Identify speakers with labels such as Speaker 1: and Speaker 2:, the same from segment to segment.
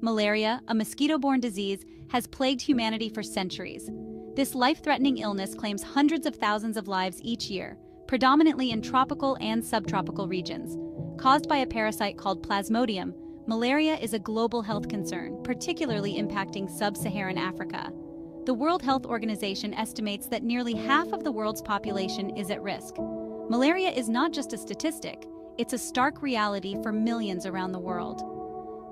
Speaker 1: Malaria, a mosquito-borne disease, has plagued humanity for centuries. This life-threatening illness claims hundreds of thousands of lives each year, predominantly in tropical and subtropical regions. Caused by a parasite called Plasmodium, malaria is a global health concern, particularly impacting sub-Saharan Africa. The World Health Organization estimates that nearly half of the world's population is at risk. Malaria is not just a statistic, it's a stark reality for millions around the world.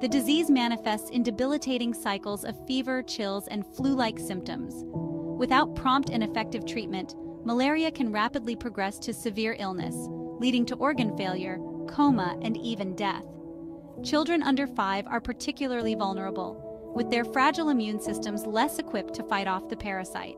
Speaker 1: The disease manifests in debilitating cycles of fever, chills, and flu-like symptoms. Without prompt and effective treatment, malaria can rapidly progress to severe illness, leading to organ failure, coma, and even death. Children under 5 are particularly vulnerable, with their fragile immune systems less equipped to fight off the parasite.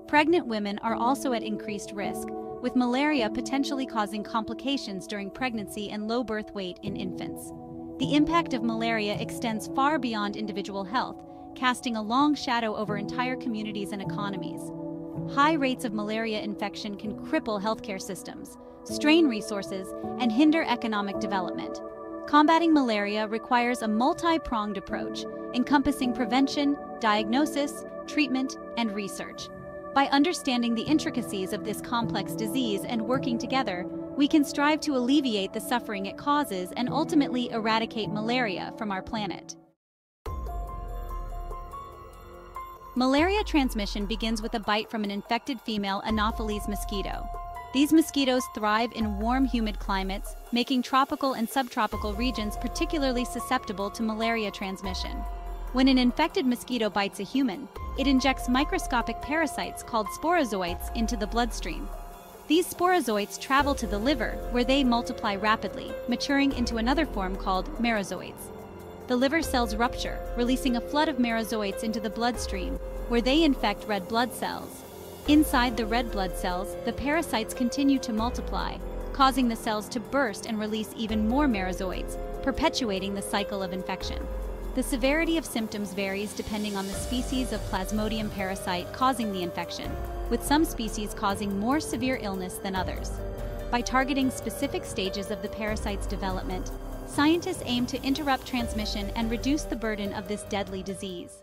Speaker 1: Pregnant women are also at increased risk, with malaria potentially causing complications during pregnancy and low birth weight in infants. The impact of malaria extends far beyond individual health, casting a long shadow over entire communities and economies. High rates of malaria infection can cripple healthcare systems, strain resources, and hinder economic development. Combating malaria requires a multi-pronged approach, encompassing prevention, diagnosis, treatment, and research. By understanding the intricacies of this complex disease and working together, we can strive to alleviate the suffering it causes and ultimately eradicate malaria from our planet. Malaria transmission begins with a bite from an infected female Anopheles mosquito. These mosquitoes thrive in warm, humid climates, making tropical and subtropical regions particularly susceptible to malaria transmission. When an infected mosquito bites a human, it injects microscopic parasites called sporozoites into the bloodstream. These sporozoites travel to the liver, where they multiply rapidly, maturing into another form called merozoites. The liver cells rupture, releasing a flood of merozoites into the bloodstream, where they infect red blood cells. Inside the red blood cells, the parasites continue to multiply, causing the cells to burst and release even more merozoites, perpetuating the cycle of infection. The severity of symptoms varies depending on the species of Plasmodium parasite causing the infection, with some species causing more severe illness than others. By targeting specific stages of the parasite's development, scientists aim to interrupt transmission and reduce the burden of this deadly disease.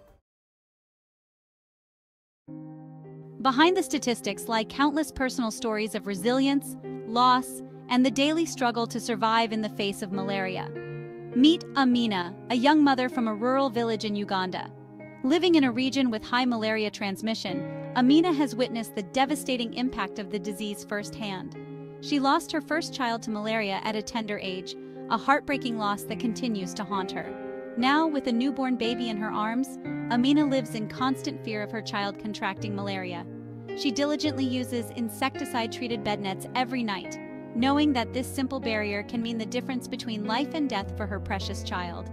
Speaker 1: Behind the statistics lie countless personal stories of resilience, loss, and the daily struggle to survive in the face of malaria. Meet Amina, a young mother from a rural village in Uganda. Living in a region with high malaria transmission, Amina has witnessed the devastating impact of the disease firsthand. She lost her first child to malaria at a tender age, a heartbreaking loss that continues to haunt her. Now, with a newborn baby in her arms, Amina lives in constant fear of her child contracting malaria. She diligently uses insecticide-treated bed nets every night, knowing that this simple barrier can mean the difference between life and death for her precious child.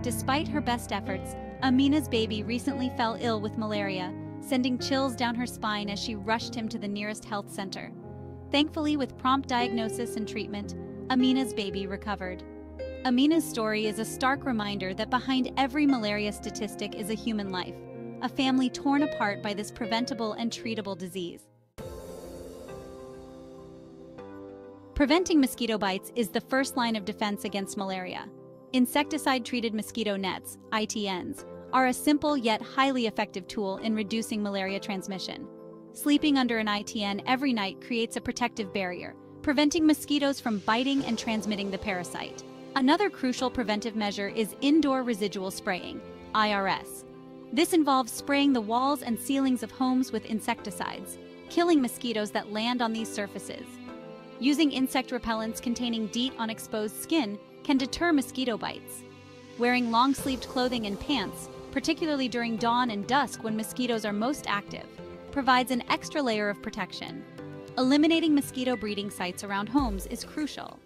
Speaker 1: Despite her best efforts, Amina's baby recently fell ill with malaria, sending chills down her spine as she rushed him to the nearest health center. Thankfully, with prompt diagnosis and treatment, Amina's baby recovered. Amina's story is a stark reminder that behind every malaria statistic is a human life, a family torn apart by this preventable and treatable disease. Preventing mosquito bites is the first line of defense against malaria. Insecticide-treated mosquito nets, ITNs, are a simple yet highly effective tool in reducing malaria transmission. Sleeping under an ITN every night creates a protective barrier, preventing mosquitoes from biting and transmitting the parasite. Another crucial preventive measure is indoor residual spraying, IRS. This involves spraying the walls and ceilings of homes with insecticides, killing mosquitoes that land on these surfaces. Using insect repellents containing DEET on exposed skin can deter mosquito bites. Wearing long-sleeved clothing and pants, particularly during dawn and dusk when mosquitoes are most active, provides an extra layer of protection. Eliminating mosquito breeding sites around homes is crucial.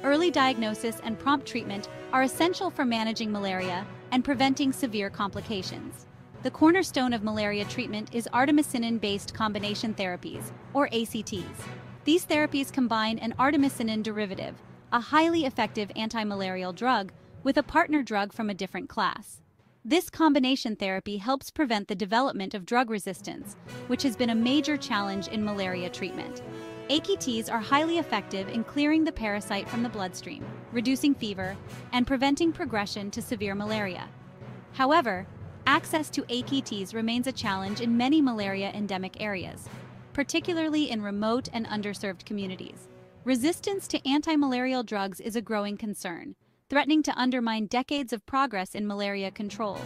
Speaker 1: Early diagnosis and prompt treatment are essential for managing malaria and preventing severe complications. The cornerstone of malaria treatment is artemisinin-based combination therapies, or ACTs. These therapies combine an artemisinin derivative, a highly effective anti-malarial drug, with a partner drug from a different class. This combination therapy helps prevent the development of drug resistance, which has been a major challenge in malaria treatment. AKTs are highly effective in clearing the parasite from the bloodstream, reducing fever, and preventing progression to severe malaria. However, access to AKTs remains a challenge in many malaria endemic areas, particularly in remote and underserved communities. Resistance to anti-malarial drugs is a growing concern, threatening to undermine decades of progress in malaria control.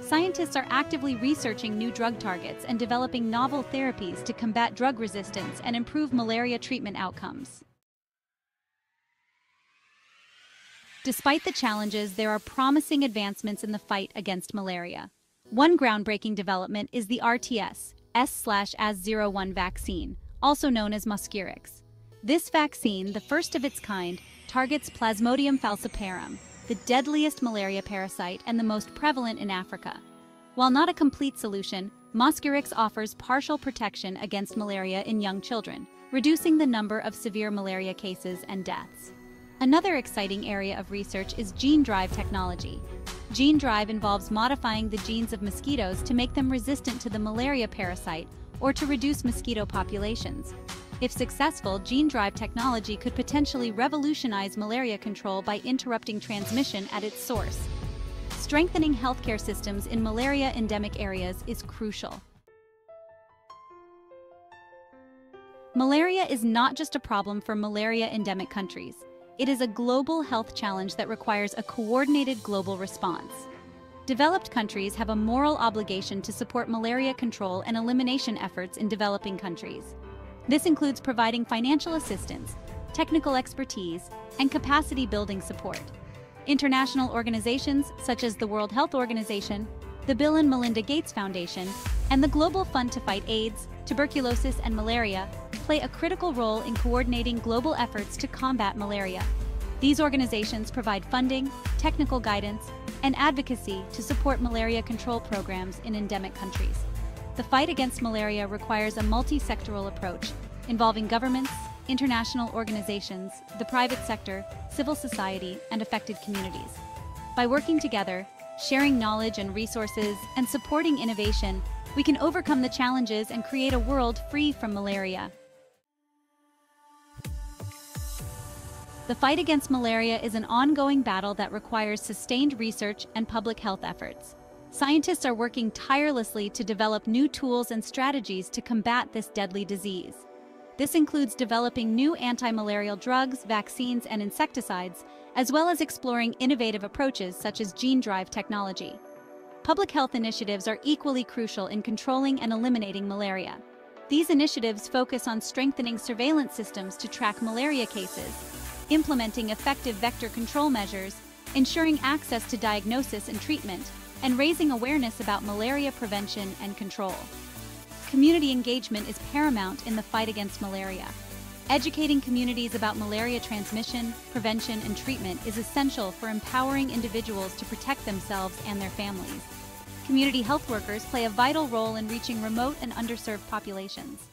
Speaker 1: Scientists are actively researching new drug targets and developing novel therapies to combat drug resistance and improve malaria treatment outcomes. Despite the challenges, there are promising advancements in the fight against malaria. One groundbreaking development is the RTS S/AS01 vaccine, also known as Mosquirix. This vaccine, the first of its kind, targets Plasmodium falciparum, the deadliest malaria parasite and the most prevalent in Africa. While not a complete solution, Mosquirix offers partial protection against malaria in young children, reducing the number of severe malaria cases and deaths. Another exciting area of research is gene drive technology. Gene drive involves modifying the genes of mosquitoes to make them resistant to the malaria parasite or to reduce mosquito populations. If successful, gene drive technology could potentially revolutionize malaria control by interrupting transmission at its source. Strengthening healthcare systems in malaria endemic areas is crucial. Malaria is not just a problem for malaria endemic countries. It is a global health challenge that requires a coordinated global response. Developed countries have a moral obligation to support malaria control and elimination efforts in developing countries. This includes providing financial assistance, technical expertise, and capacity-building support. International organizations such as the World Health Organization, the Bill and Melinda Gates Foundation, and the Global Fund to Fight AIDS, Tuberculosis, and Malaria play a critical role in coordinating global efforts to combat malaria. These organizations provide funding, technical guidance, and advocacy to support malaria control programs in endemic countries. The fight against malaria requires a multi-sectoral approach, involving governments, international organizations, the private sector, civil society, and affected communities. By working together, sharing knowledge and resources, and supporting innovation, we can overcome the challenges and create a world free from malaria. The fight against malaria is an ongoing battle that requires sustained research and public health efforts. Scientists are working tirelessly to develop new tools and strategies to combat this deadly disease. This includes developing new anti-malarial drugs, vaccines, and insecticides, as well as exploring innovative approaches such as gene drive technology. Public health initiatives are equally crucial in controlling and eliminating malaria. These initiatives focus on strengthening surveillance systems to track malaria cases, implementing effective vector control measures, ensuring access to diagnosis and treatment, and raising awareness about malaria prevention and control. Community engagement is paramount in the fight against malaria. Educating communities about malaria transmission, prevention, and treatment is essential for empowering individuals to protect themselves and their families. Community health workers play a vital role in reaching remote and underserved populations.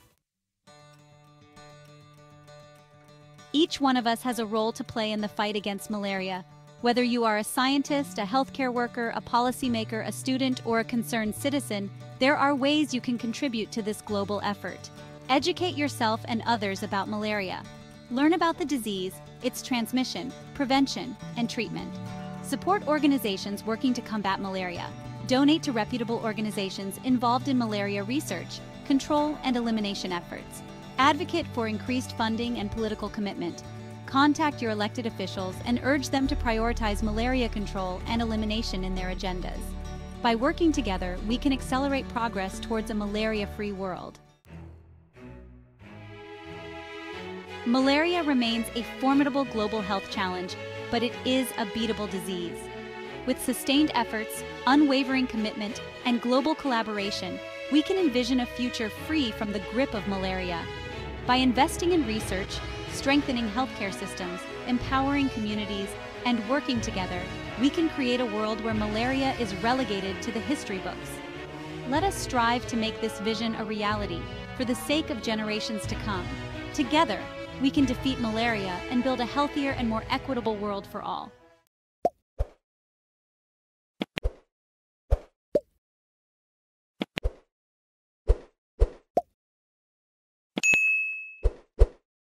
Speaker 1: Each one of us has a role to play in the fight against malaria. Whether you are a scientist, a healthcare worker, a policymaker, a student, or a concerned citizen, there are ways you can contribute to this global effort. Educate yourself and others about malaria. Learn about the disease, its transmission, prevention, and treatment. Support organizations working to combat malaria. Donate to reputable organizations involved in malaria research, control, and elimination efforts. Advocate for increased funding and political commitment. Contact your elected officials and urge them to prioritize malaria control and elimination in their agendas. By working together, we can accelerate progress towards a malaria-free world. Malaria remains a formidable global health challenge, but it is a beatable disease. With sustained efforts, unwavering commitment, and global collaboration, we can envision a future free from the grip of malaria. By investing in research, strengthening healthcare systems, empowering communities, and working together, we can create a world where malaria is relegated to the history books. Let us strive to make this vision a reality for the sake of generations to come. Together, we can defeat malaria and build a healthier and more equitable world for all.